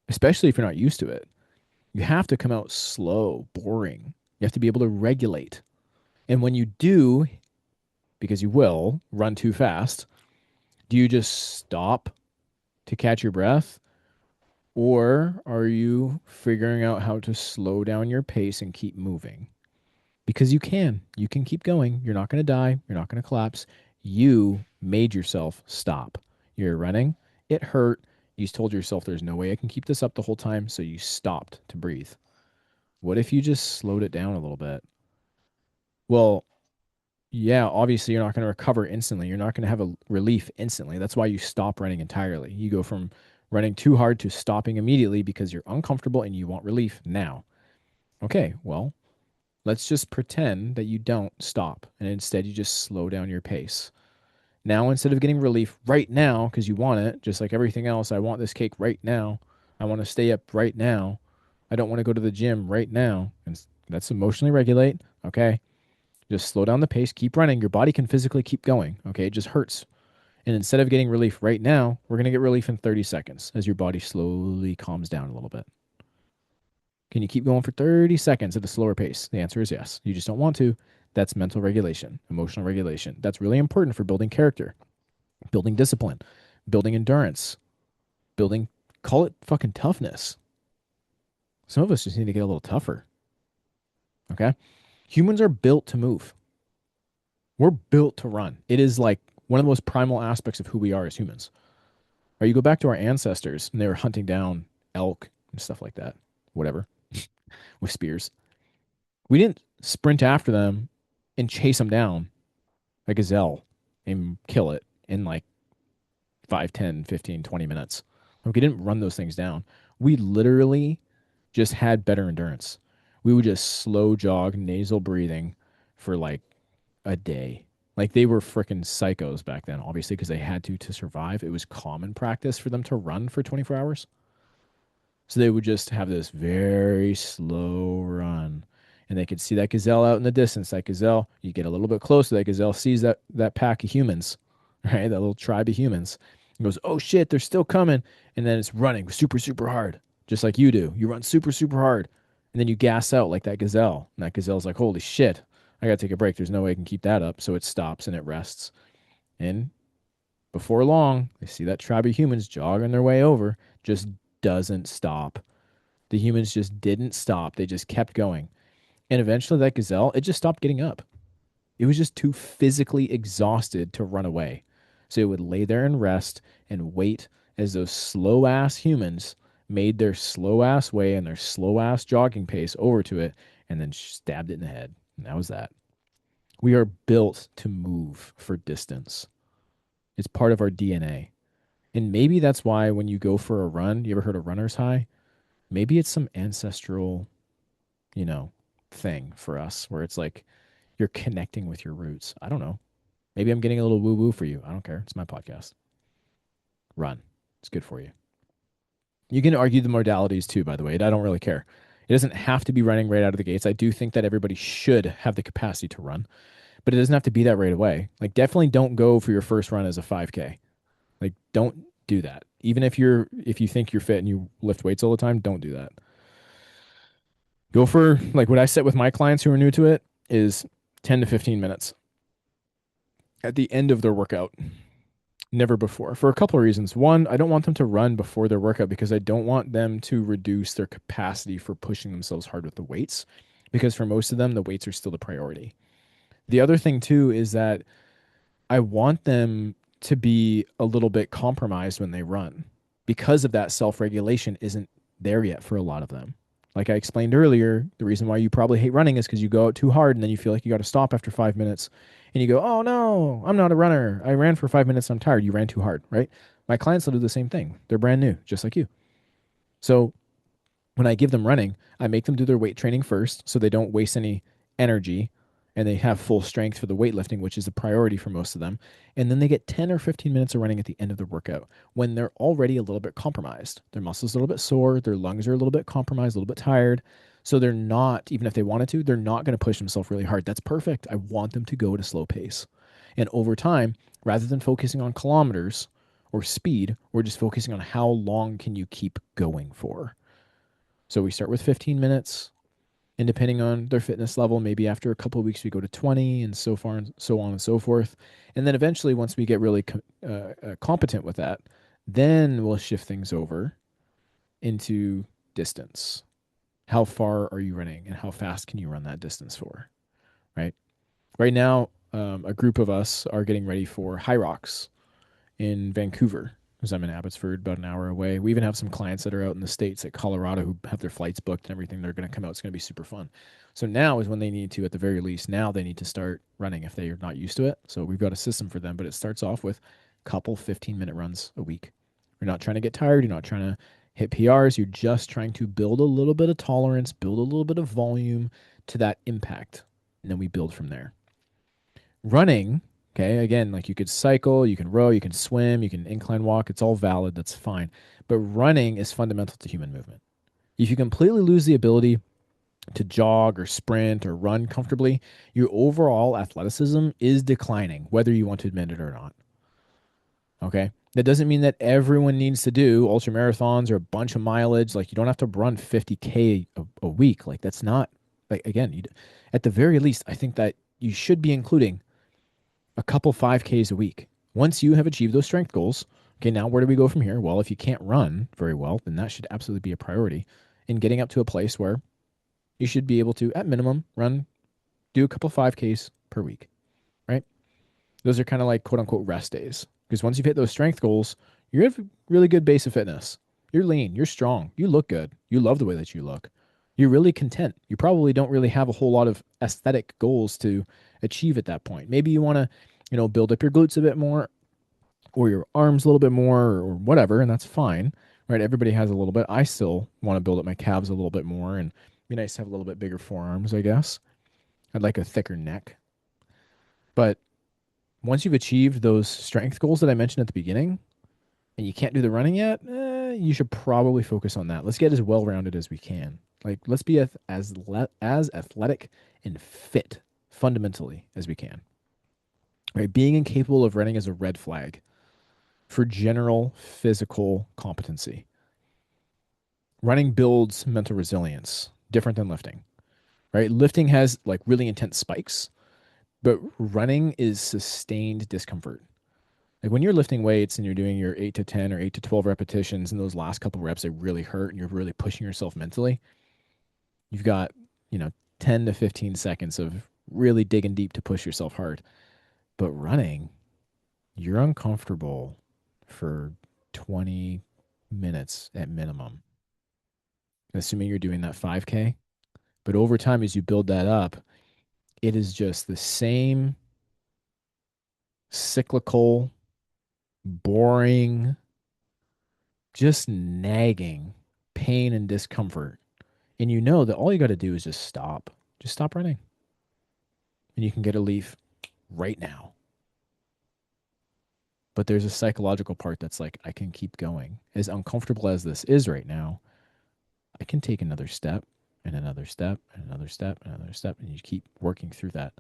especially if you're not used to it. You have to come out slow, boring. You have to be able to regulate. And when you do, because you will run too fast, do you just stop to catch your breath? Or are you figuring out how to slow down your pace and keep moving? Because you can. You can keep going. You're not going to die. You're not going to collapse. You made yourself stop. You're running. It hurt. You told yourself there's no way I can keep this up the whole time. So you stopped to breathe. What if you just slowed it down a little bit? Well, yeah, obviously you're not going to recover instantly. You're not going to have a relief instantly. That's why you stop running entirely. You go from running too hard to stopping immediately because you're uncomfortable and you want relief now. Okay, well, let's just pretend that you don't stop and instead you just slow down your pace. Now, instead of getting relief right now because you want it, just like everything else, I want this cake right now. I want to stay up right now. I don't want to go to the gym right now. And that's emotionally regulate. Okay. Just slow down the pace, keep running. Your body can physically keep going. Okay. It just hurts. And instead of getting relief right now, we're going to get relief in 30 seconds as your body slowly calms down a little bit. Can you keep going for 30 seconds at a slower pace? The answer is yes. You just don't want to. That's mental regulation, emotional regulation. That's really important for building character, building discipline, building endurance, building, call it fucking toughness. Some of us just need to get a little tougher. Okay. Humans are built to move. We're built to run. It is like one of the most primal aspects of who we are as humans. Or you go back to our ancestors and they were hunting down elk and stuff like that, whatever, with spears. We didn't sprint after them and chase them down a gazelle and kill it in like 5, 10, 15, 20 minutes. Like, we didn't run those things down. We literally just had better endurance. We would just slow jog, nasal breathing for like a day. Like they were freaking psychos back then, obviously, because they had to survive. It was common practice for them to run for 24 hours. So they would just have this very slow run. And they could see that gazelle out in the distance. That gazelle, you get a little bit closer, that gazelle sees that pack of humans, right? That little tribe of humans. And goes, oh shit, they're still coming. And then it's running super, super hard, just like you do. You run super, super hard. And then you gas out like that gazelle. And that gazelle's like, holy shit, I gotta take a break. There's no way I can keep that up. So it stops and it rests. And before long, they see that tribe of humans jogging their way over, just doesn't stop. The humans just didn't stop. They just kept going. And eventually that gazelle, it just stopped getting up. It was just too physically exhausted to run away. So it would lay there and rest and wait as those slow ass humans made their slow ass way and their slow ass jogging pace over to it and then stabbed it in the head. And that was that. We are built to move for distance. It's part of our DNA. And maybe that's why when you go for a run, you ever heard of runner's high? Maybe it's some ancestral, you know, thing for us where it's like you're connecting with your roots. I don't know. Maybe I'm getting a little woo woo for you. I don't care. It's my podcast. Run. It's good for you. You can argue the modalities too, by the way. I don't really care. It doesn't have to be running right out of the gates. I do think that everybody should have the capacity to run, but it doesn't have to be that right away. Like, definitely don't go for your first run as a 5K. Like, don't do that. Even if you think you're fit and you lift weights all the time, don't do that. Go for, like, what I set with my clients who are new to it is 10 to 15 minutes at the end of their workout. Never before, for a couple of reasons. One, I don't want them to run before their workout because I don't want them to reduce their capacity for pushing themselves hard with the weights, because for most of them, the weights are still the priority. The other thing too is that I want them to be a little bit compromised when they run because of that self-regulation isn't there yet for a lot of them. Like I explained earlier, the reason why you probably hate running is because you go out too hard and then you feel like you got to stop after 5 minutes and you go, oh no, I'm not a runner. I ran for 5 minutes. I'm tired. You ran too hard, right? My clients will do the same thing. They're brand new, just like you. So when I give them running, I make them do their weight training first so they don't waste any energy and they have full strength for the weightlifting, which is the priority for most of them. And then they get 10 or 15 minutes of running at the end of the workout when they're already a little bit compromised. Their muscles are a little bit sore, their lungs are a little bit compromised, a little bit tired. So they're not, even if they wanted to, they're not going to push themselves really hard. That's perfect. I want them to go at a slow pace. And over time, rather than focusing on kilometers or speed, we're just focusing on how long can you keep going for. So we start with 15 minutes, and depending on their fitness level, maybe after a couple of weeks we go to 20, and so far and so on and so forth. And then eventually, once we get really competent with that, then we'll shift things over into distance. How far are you running, and how fast can you run that distance for? Right. Right now, a group of us are getting ready for High Rocks in Vancouver, because I'm in Abbotsford, about an hour away. We even have some clients that are out in the States at Colorado who have their flights booked and everything. They're going to come out. It's going to be super fun. So now is when they need to, at the very least, now they need to start running if they are not used to it. So we've got a system for them, but it starts off with a couple 15-minute runs a week. You're not trying to get tired. You're not trying to hit PRs. You're just trying to build a little bit of tolerance, build a little bit of volume to that impact. And then we build from there. Running, okay, again, like you could cycle, you can row, you can swim, you can incline walk. It's all valid. That's fine. But running is fundamental to human movement. If you completely lose the ability to jog or sprint or run comfortably, your overall athleticism is declining, whether you want to admit it or not. Okay. That doesn't mean that everyone needs to do ultra marathons or a bunch of mileage. Like you don't have to run 50K a week. Like that's not, like, again, at the very least, I think that you should be including a couple 5Ks a week. Once you have achieved those strength goals, okay, now where do we go from here? Well, if you can't run very well, then that should absolutely be a priority in getting up to a place where you should be able to, at minimum, do a couple 5Ks per week, right? Those are kind of like quote unquote rest days. Because once you've hit those strength goals, you have a really good base of fitness. You're lean, you're strong, you look good, you love the way that you look. You're really content. You probably don't really have a whole lot of aesthetic goals to achieve at that point. Maybe you want to, build up your glutes a bit more or your arms a little bit more or whatever, and that's fine, right? Everybody has a little bit. I still want to build up my calves a little bit more and be nice to have a little bit bigger forearms, I guess. I'd like a thicker neck. But once you've achieved those strength goals that I mentioned at the beginning, and you can't do the running yet, you should probably focus on that. Let's get as well rounded as we can. Like let's be as athletic and fit fundamentally as we can. Right? Being incapable of running is a red flag for general physical competency. Running builds mental resilience, different than lifting. Right? Lifting has like really intense spikes, but running is sustained discomfort. Like when you're lifting weights and you're doing your 8 to 10 or 8 to 12 repetitions and those last couple reps, they really hurt and you're really pushing yourself mentally. You've got, 10 to 15 seconds of really digging deep to push yourself hard. But running, you're uncomfortable for 20 minutes at minimum, assuming you're doing that 5K. But over time, as you build that up, it is just the same cyclical, boring, just nagging pain and discomfort. And you know that all you got to do is just stop. Just stop running. And you can get a leaf right now. But there's a psychological part that's like, I can keep going. As uncomfortable as this is right now, I can take another step and another step and another step and another step. And you keep working through that.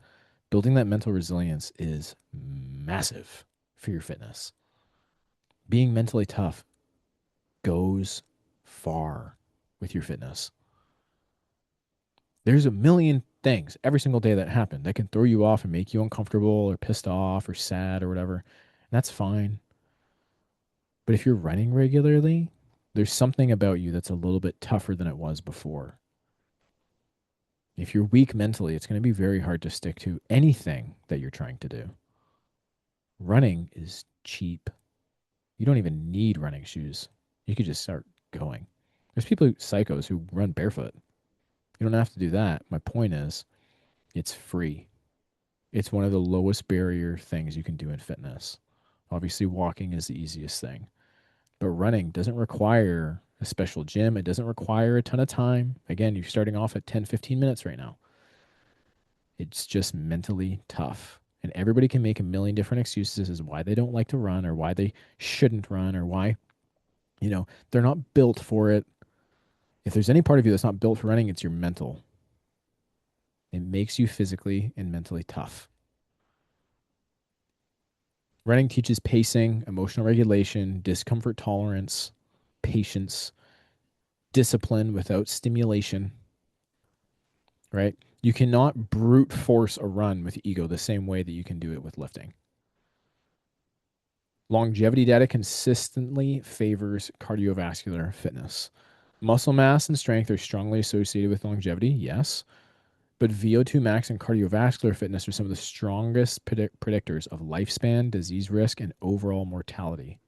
Building that mental resilience is massive for your fitness. Being mentally tough goes far with your fitness. There's a million things every single day that happen that can throw you off and make you uncomfortable or pissed off or sad or whatever. And that's fine. But if you're running regularly, there's something about you that's a little bit tougher than it was before. If you're weak mentally, it's going to be very hard to stick to anything that you're trying to do. Running is cheap. You don't even need running shoes. You could just start going. There's people, psychos, who run barefoot. You don't have to do that. My point is, it's free. It's one of the lowest barrier things you can do in fitness. Obviously, walking is the easiest thing, but running doesn't require a special gym. It doesn't require a ton of time. Again, you're starting off at 10, 15 minutes right now. It's just mentally tough. And everybody can make a million different excuses as why they don't like to run or why they shouldn't run or why, they're not built for it. If there's any part of you that's not built for running, it's your mental. It makes you physically and mentally tough. Running teaches pacing, emotional regulation, discomfort tolerance, patience, discipline without stimulation, right? You cannot brute force a run with ego the same way that you can do it with lifting. Longevity data consistently favors cardiovascular fitness. Muscle mass and strength are strongly associated with longevity, yes, but VO2 max and cardiovascular fitness are some of the strongest predictors of lifespan, disease risk, and overall mortality.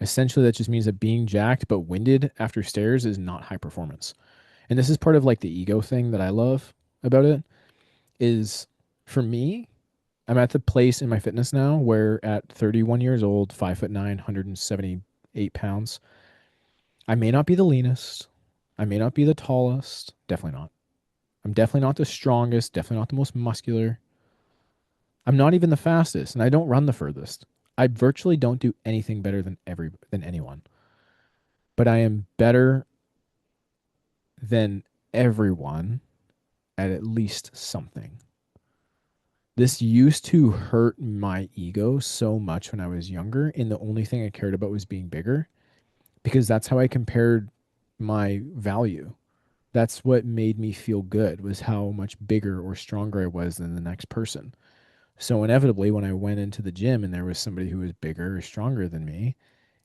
Essentially, that just means that being jacked but winded after stairs is not high performance. And this is part of like the ego thing that I love about it is, for me, I'm at the place in my fitness now where at 31 years old, 5'9", 178 pounds, I may not be the leanest. I may not be the tallest. Definitely not. I'm definitely not the strongest. Definitely not the most muscular. I'm not even the fastest, and I don't run the furthest. I virtually don't do anything better than anyone. But I am better than everyone at least something. This used to hurt my ego so much when I was younger, and the only thing I cared about was being bigger because that's how I compared my value. That's what made me feel good, was how much bigger or stronger I was than the next person. So inevitably, when I went into the gym and there was somebody who was bigger or stronger than me,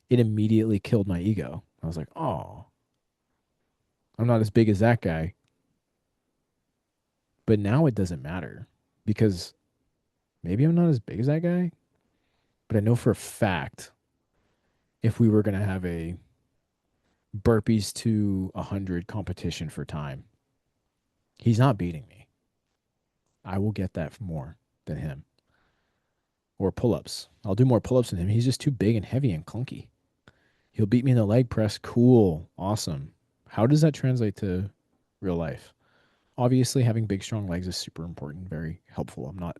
it immediately killed my ego. I was like, oh, I'm not as big as that guy. But now it doesn't matter because maybe I'm not as big as that guy, but I know for a fact if we were going to have a burpees to 100 competition for time, he's not beating me. I will get that more than him. Or pull ups. I'll do more pull ups than him. He's just too big and heavy and clunky. He'll beat me in the leg press. Cool. Awesome. How does that translate to real life? Obviously, having big, strong legs is super important, very helpful. I'm not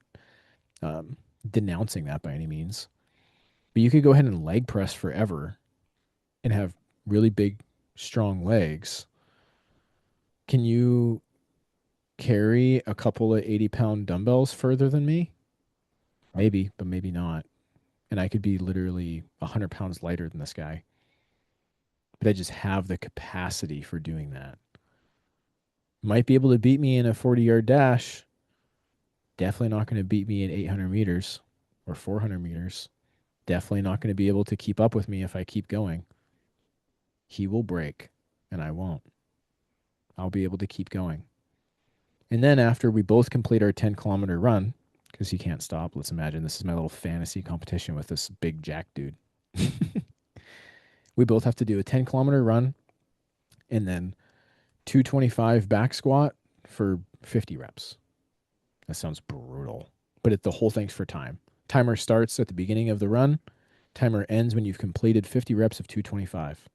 denouncing that by any means. But you could go ahead and leg press forever and have really big, strong legs. Can you carry a couple of 80-pound dumbbells further than me? Maybe, but maybe not. And I could be literally 100 pounds lighter than this guy. But I just have the capacity for doing that. Might be able to beat me in a 40-yard dash. Definitely not going to beat me in 800 meters or 400 meters. Definitely not going to be able to keep up with me if I keep going. He will break and I won't. I'll be able to keep going. And then after we both complete our 10-kilometer run, because he can't stop, let's imagine this is my little fantasy competition with this big jack dude. We both have to do a 10-kilometer run and then 225 back squat for 50 reps. That sounds brutal, but the whole thing's for time. Timer starts at the beginning of the run. Timer ends when you've completed 50 reps of 225.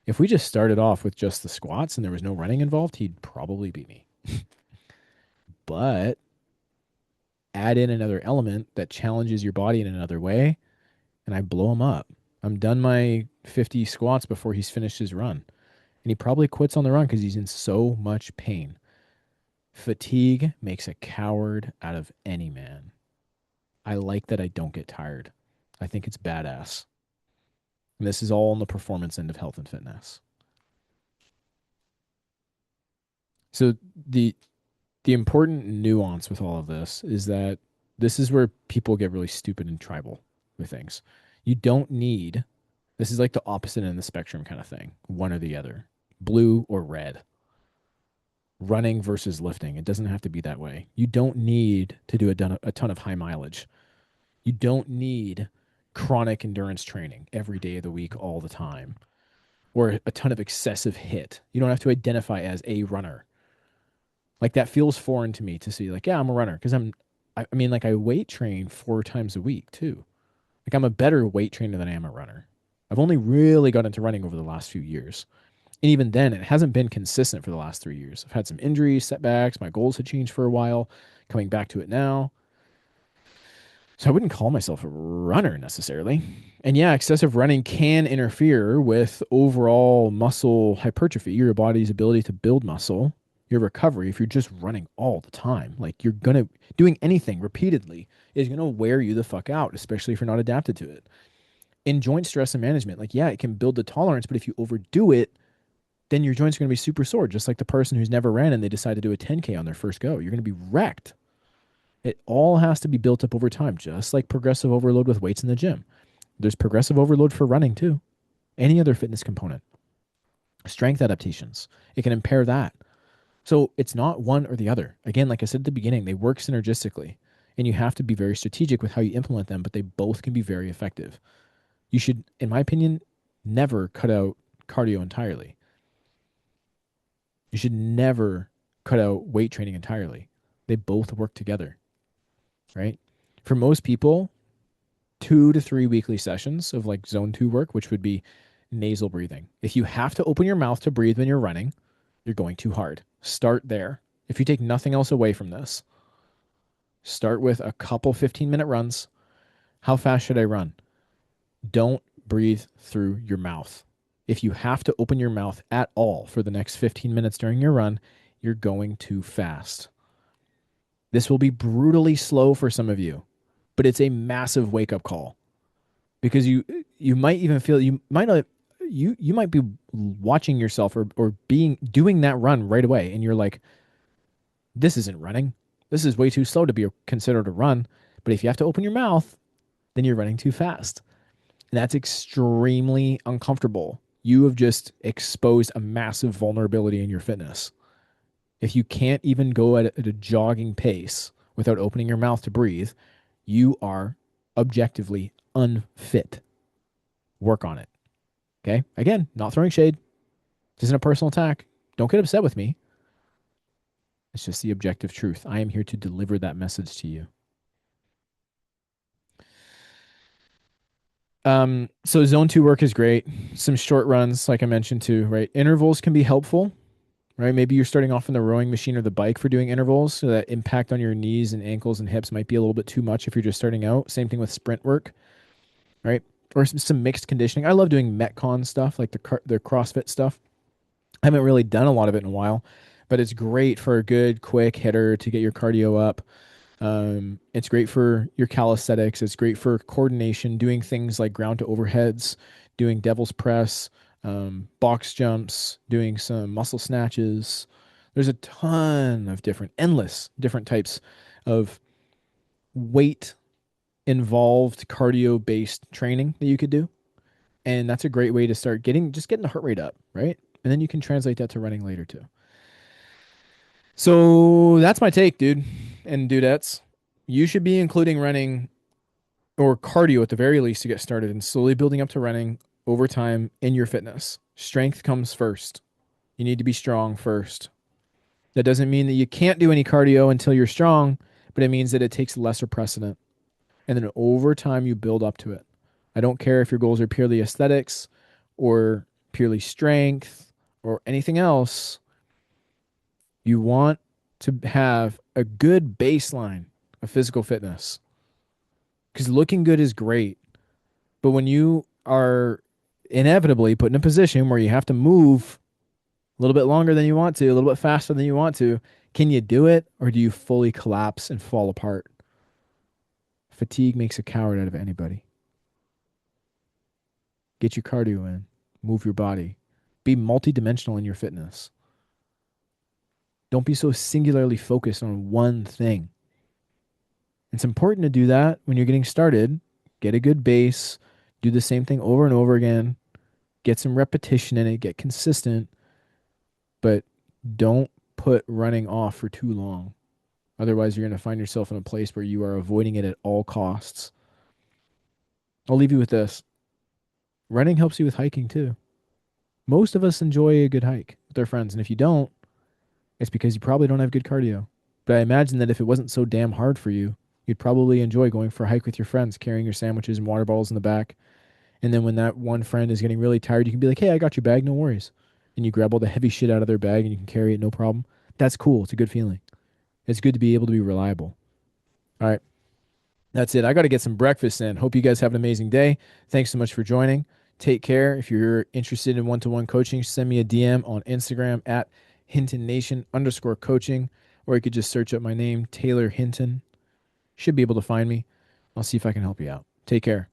If we just started off with just the squats and there was no running involved, he'd probably beat me. But add in another element that challenges your body in another way, and I blow him up. I'm done my 50 squats before he's finished his run. And he probably quits on the run because he's in so much pain. Fatigue makes a coward out of any man. I like that I don't get tired. I think it's badass. And this is all on the performance end of health and fitness. So the important nuance with all of this is that this is where people get really stupid and tribal with things. You don't need This is like the opposite end of the spectrum kind of thing, one or the other, blue or red. Running versus lifting. It doesn't have to be that way. You don't need to do a ton of high mileage. You don't need chronic endurance training every day of the week, all the time, or a ton of excessive hit. You don't have to identify as a runner. Like that feels foreign to me to see, like, yeah, I'm a runner because I mean, like I weight train 4 times a week too. Like I'm a better weight trainer than I am a runner. I've only really got into running over the last few years. And even then, it hasn't been consistent for the last 3 years. I've had some injuries, setbacks. My goals had changed for a while, coming back to it now. So I wouldn't call myself a runner necessarily. And yeah, excessive running can interfere with overall muscle hypertrophy, your body's ability to build muscle, your recovery. If you're just running all the time, like doing anything repeatedly is going to wear you the fuck out, especially if you're not adapted to it. In joint stress and management, like, yeah, it can build the tolerance, but if you overdo it, then your joints are going to be super sore, just like the person who's never ran and they decide to do a 10K on their first go. You're going to be wrecked. It all has to be built up over time, just like progressive overload with weights in the gym. There's progressive overload for running too. Any other fitness component. Strength adaptations. It can impair that. So it's not one or the other. Again, like I said at the beginning, they work synergistically. And you have to be very strategic with how you implement them, but they both can be very effective. You should, in my opinion, never cut out cardio entirely. You should never cut out weight training entirely. They both work together, right? For most people, 2 to 3 weekly sessions of like zone 2 work, which would be nasal breathing. If you have to open your mouth to breathe when you're running, you're going too hard. Start there. If you take nothing else away from this, start with a couple 15-minute runs. How fast should I run? Don't breathe through your mouth. If you have to open your mouth at all for the next 15 minutes during your run, you're going too fast. This will be brutally slow for some of you, but it's a massive wake-up call because you might even feel you might not you might be watching yourself or being doing that run right away and you're like, this isn't running. This is way too slow to be considered a run. But if you have to open your mouth, then you're running too fast. And that's extremely uncomfortable. You have just exposed a massive vulnerability in your fitness. If you can't even go at a jogging pace without opening your mouth to breathe, you are objectively unfit. Work on it. Okay? Again, not throwing shade. This isn't a personal attack. Don't get upset with me. It's just the objective truth. I am here to deliver that message to you. So zone 2 work is great. Some short runs, like I mentioned too, right? Intervals can be helpful, right? Maybe you're starting off in the rowing machine or the bike for doing intervals, so that impact on your knees and ankles and hips might be a little bit too much if you're just starting out. Same thing with sprint work, right? Or some mixed conditioning. I love doing Metcon stuff, like the CrossFit stuff. I haven't really done a lot of it in a while, but it's great for a good quick hitter to get your cardio up. It's great for your calisthenics. It's great for coordination, doing things like ground to overheads, doing devil's press, box jumps, doing some muscle snatches. There's a ton of endless different types of weight involved cardio based training that you could do. And that's a great way to start getting the heart rate up, right? And then you can translate that to running later too. So that's my take, dude and dudettes. You should be including running or cardio at the very least to get started and slowly building up to running over time in your fitness. Strength comes first. You need to be strong first. That doesn't mean that you can't do any cardio until you're strong, but it means that it takes lesser precedent. And then over time, you build up to it. I don't care if your goals are purely aesthetics or purely strength or anything else. You want to have a good baseline of physical fitness because looking good is great. But when you are inevitably put in a position where you have to move a little bit longer than you want to, a little bit faster than you want to, can you do it or do you fully collapse and fall apart? Fatigue makes a coward out of anybody. Get your cardio in, move your body, be multidimensional in your fitness. Don't be so singularly focused on one thing. It's important to do that when you're getting started. Get a good base, Do the same thing over and over again. Get some repetition in it, get consistent, but don't put running off for too long. Otherwise, you're going to find yourself in a place where you are avoiding it at all costs. I'll leave you with this. Running helps you with hiking too. Most of us enjoy a good hike with our friends, and if you don't, it's because you probably don't have good cardio. But I imagine that if it wasn't so damn hard for you, you'd probably enjoy going for a hike with your friends, carrying your sandwiches and water bottles in the back. And then when that one friend is getting really tired, you can be like, hey, I got your bag, no worries. And you grab all the heavy shit out of their bag and you can carry it, no problem. That's cool. It's a good feeling. It's good to be able to be reliable. All right. That's it. I got to get some breakfast in. Hope you guys have an amazing day. Thanks so much for joining. Take care. If you're interested in one-to-one coaching, send me a DM on Instagram at HintonNation_coaching, or you could just search up my name, Taylor Hinton. Should be able to find me. I'll see if I can help you out. Take care.